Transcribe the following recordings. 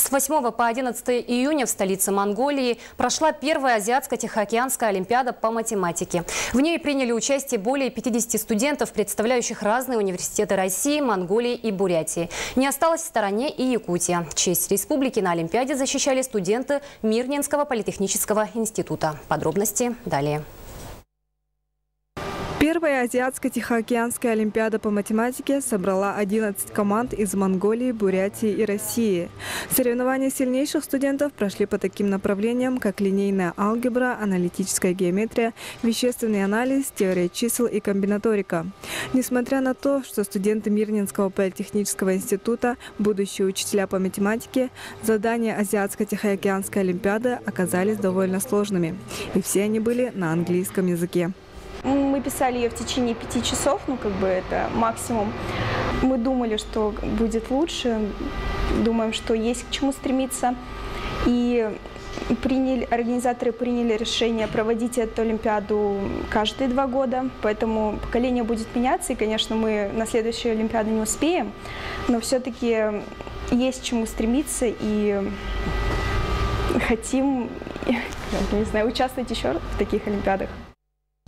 С 8 по 11 июня в столице Монголии прошла первая Азиатско-Тихоокеанская олимпиада по математике. В ней приняли участие более 50 студентов, представляющих разные университеты России, Монголии и Бурятии. Не осталась в стороне и Якутия. Честь республики на олимпиаде защищали студенты Мирнинского политехнического института. Подробности далее. Первая Азиатско-Тихоокеанская олимпиада по математике собрала 11 команд из Монголии, Бурятии и России. Соревнования сильнейших студентов прошли по таким направлениям, как линейная алгебра, аналитическая геометрия, вещественный анализ, теория чисел и комбинаторика. Несмотря на то, что студенты Мирнинского политехнического института – будущие учителя по математике, задания Азиатско-Тихоокеанской олимпиады оказались довольно сложными. И все они были на английском языке. Мы писали ее в течение 5 часов, это максимум. Мы думали, что будет лучше, думаем, что есть к чему стремиться. И организаторы приняли решение проводить эту олимпиаду каждые 2 года, поэтому поколение будет меняться, и, конечно, мы на следующую олимпиаду не успеем, но все-таки есть к чему стремиться, и хотим, участвовать еще в таких олимпиадах.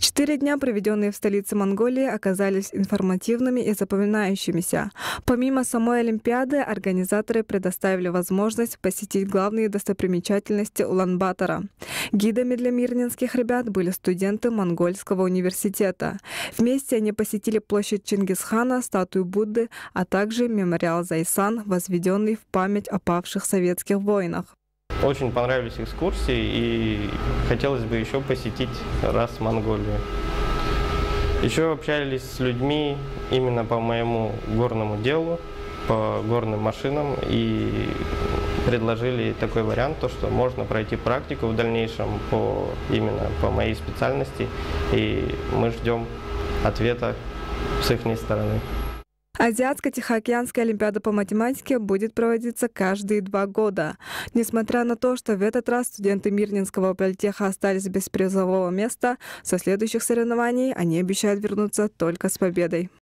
4 дня, проведенные в столице Монголии, оказались информативными и запоминающимися. Помимо самой олимпиады, организаторы предоставили возможность посетить главные достопримечательности Улан-Батора. Гидами для мирнинских ребят были студенты Монгольского университета. Вместе они посетили площадь Чингисхана, статую Будды, а также мемориал Зайсан, возведенный в память о павших советских воинах. Очень понравились экскурсии, и хотелось бы еще посетить раз Монголию. Еще общались с людьми именно по моему горному делу, по горным машинам, и предложили такой вариант, что можно пройти практику в дальнейшем именно по моей специальности, и мы ждем ответа с их стороны. Азиатско-Тихоокеанская олимпиада по математике будет проводиться каждые 2 года. Несмотря на то, что в этот раз студенты Мирнинского политеха остались без призового места, со следующих соревнований они обещают вернуться только с победой.